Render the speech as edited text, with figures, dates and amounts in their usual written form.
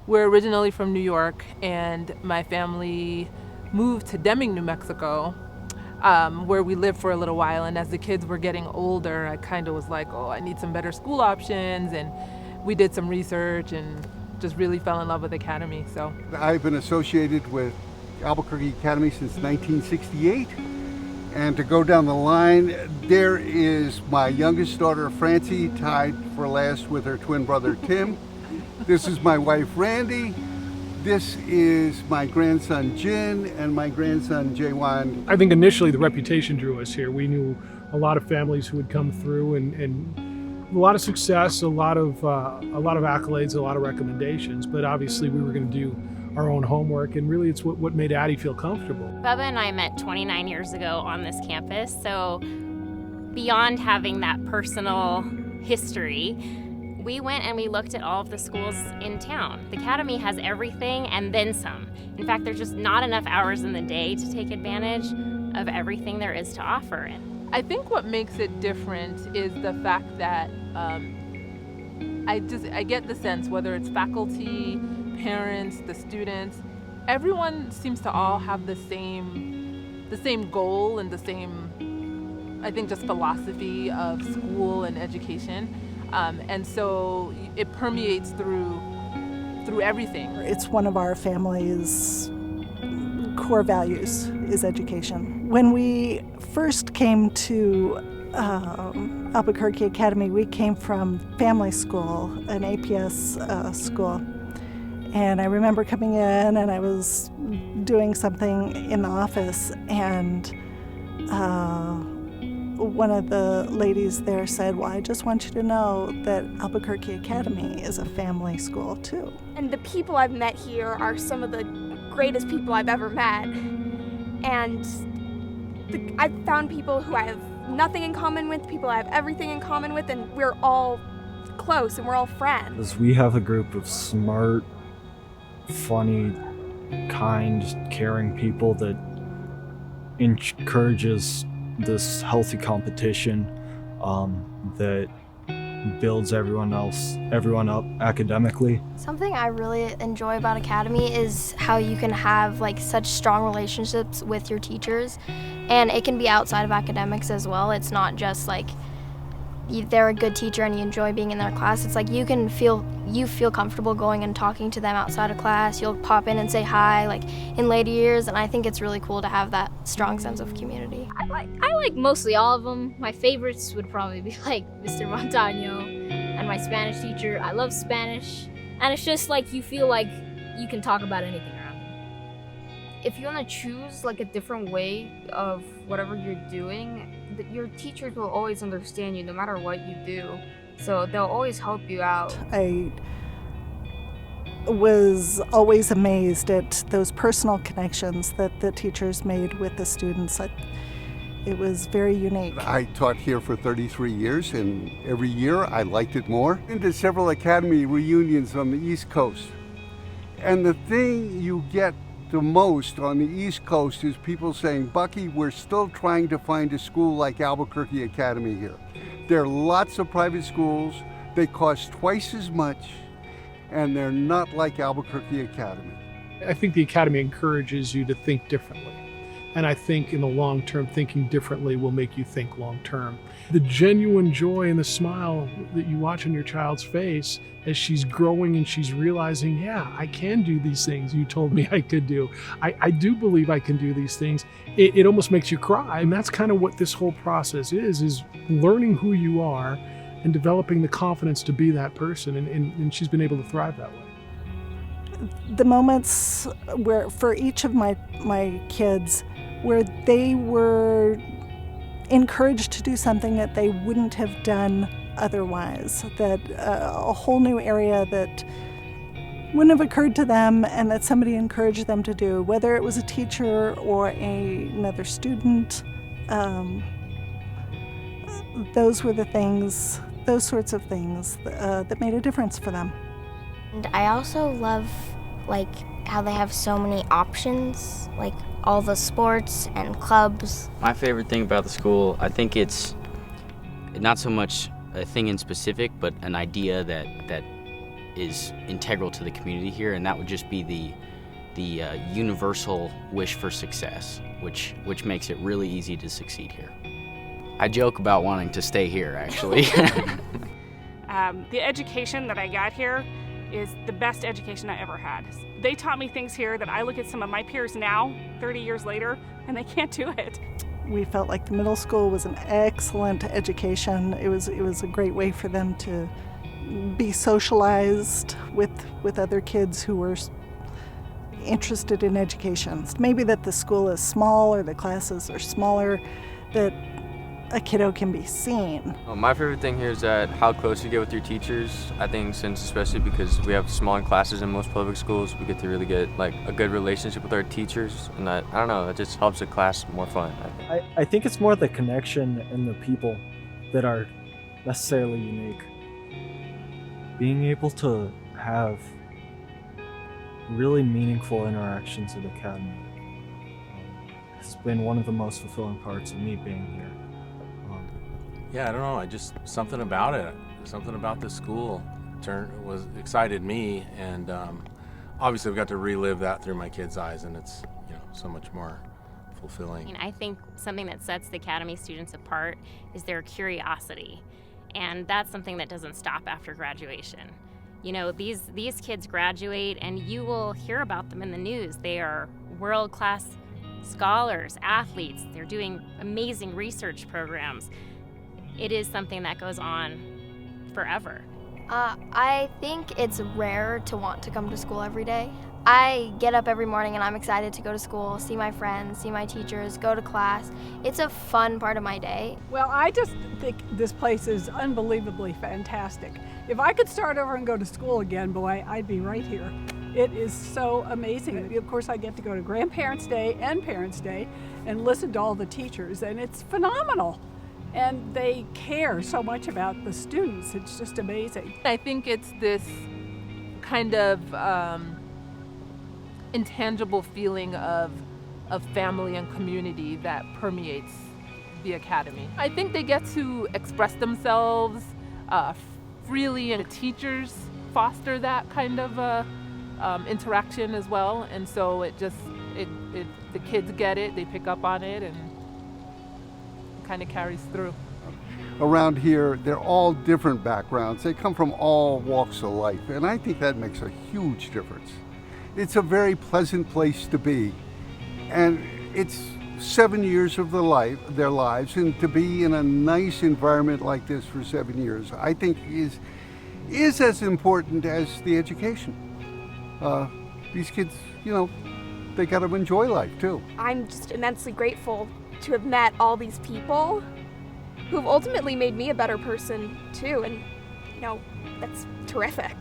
We're originally from New York, and my family moved to Deming, New Mexico, where we lived for a little while. And as the kids were getting older, I kind of was like, oh, I need some better school options. And we did some research and just really fell in love with Academy. So I've been associated with Albuquerque Academy since 1968. And to go down the line, there is my youngest daughter, Francie, tied for last with her twin brother, Tim. This is my wife, Randy. This is my grandson, Jin, and my grandson, Jaywan. I think initially the reputation drew us here. We knew a lot of families who would come through and a lot of success, a lot of accolades, a lot of recommendations, but obviously we were going to do our own homework, and really it's what made Addie feel comfortable. Bubba and I met 29 years ago on this campus, so beyond having that personal history, we went and we looked at all of the schools in town. The Academy has everything and then some. In fact, there's just not enough hours in the day to take advantage of everything there is to offer. I think what makes it different is the fact that I get the sense, whether it's faculty, parents, the students, everyone seems to all have the same goal and the same, I think, just philosophy of school and education. And so it permeates through everything. It's one of our family's core values is education. When we first came to Albuquerque Academy, we came from family school, an APS school. And I remember coming in and I was doing something in the office, and one of the ladies there said, well, I just want you to know that Albuquerque Academy is a family school too. And the people I've met here are some of the greatest people I've ever met. And I've found people who I have nothing in common with, people I have everything in common with, and we're all close and we're all friends. We have a group of smart, funny, kind, caring people that encourages this healthy competition that builds everyone up academically. Something I really enjoy about Academy is how you can have like such strong relationships with your teachers, and it can be outside of academics as well. It's not just like they're a good teacher and you enjoy being in their class. It's like you feel comfortable going and talking to them outside of class. You'll pop in and say hi like in later years, and I think it's really cool to have that strong sense of community. I like mostly all of them. My favorites would probably be like Mr. Montano and my Spanish teacher. I love Spanish, and it's just like you feel like you can talk about anything around them. If you want to choose like a different way of whatever you're doing, your teachers will always understand you no matter what you do. So they'll always help you out. I was always amazed at those personal connections that the teachers made with the students. It was very unique. I taught here for 33 years, and every year I liked it more. Been to several Academy reunions on the East Coast. And the thing you get the most on the East Coast is people saying, Bucky, we're still trying to find a school like Albuquerque Academy here. There are lots of private schools, they cost twice as much, and they're not like Albuquerque Academy. I think the Academy encourages you to think differently. And I think in the long term, thinking differently will make you think long term. The genuine joy and the smile that you watch on your child's face as she's growing and she's realizing, yeah, I can do these things you told me I could do. I do believe I can do these things. It almost makes you cry. And that's kind of what this whole process is learning who you are and developing the confidence to be that person. And she's been able to thrive that way. The moments where, for each of my kids, where they were encouraged to do something that they wouldn't have done otherwise, that a whole new area that wouldn't have occurred to them and that somebody encouraged them to do, whether it was a teacher or another student. Those were the things, those sorts of things that made a difference for them. And I also love like how they have so many options, like all the sports and clubs. My favorite thing about the school, I think it's not so much a thing in specific, but an idea that is integral to the community here, and that would just be the universal wish for success, which makes it really easy to succeed here. I joke about wanting to stay here, actually. The education that I got here is the best education I ever had. They taught me things here that I look at some of my peers now, 30 years later, and they can't do it. We felt like the middle school was an excellent education. It was a great way for them to be socialized with other kids who were interested in education. Maybe that the school is small or the classes are smaller, that a kiddo can be seen. My favorite thing here is that how close you get with your teachers. I think especially because we have small classes in most public schools, we get to really get like a good relationship with our teachers, and I don't know, it just helps the class more fun. I think it's more the connection and the people that are necessarily unique. Being able to have really meaningful interactions at Academy has been one of the most fulfilling parts of me being here. Yeah, I don't know. Something about it, something about the school excited me, and obviously I've got to relive that through my kids' eyes, and it's so much more fulfilling. I think something that sets the Academy students apart is their curiosity, and that's something that doesn't stop after graduation. These kids graduate, and you will hear about them in the news. They are world-class scholars, athletes. They're doing amazing research programs. It is something that goes on forever. I think it's rare to want to come to school every day. I get up every morning and I'm excited to go to school, see my friends, see my teachers, go to class. It's a fun part of my day. Well, I just think this place is unbelievably fantastic. If I could start over and go to school again, boy, I'd be right here. It is so amazing. Of course, I get to go to Grandparents' Day and Parents' Day and listen to all the teachers, and it's phenomenal. And they care so much about the students. It's just amazing. I think it's this kind of intangible feeling of family and community that permeates the Academy. I think they get to express themselves freely, and the teachers foster that kind of interaction as well. And so the kids get it, they pick up on it, and kind of carries through. Around here, they're all different backgrounds. They come from all walks of life, and I think that makes a huge difference. It's a very pleasant place to be, and it's 7 years of their lives, and to be in a nice environment like this for 7 years, I think is as important as the education. These kids, they got to enjoy life too. I'm just immensely grateful to have met all these people who've ultimately made me a better person too, and that's terrific.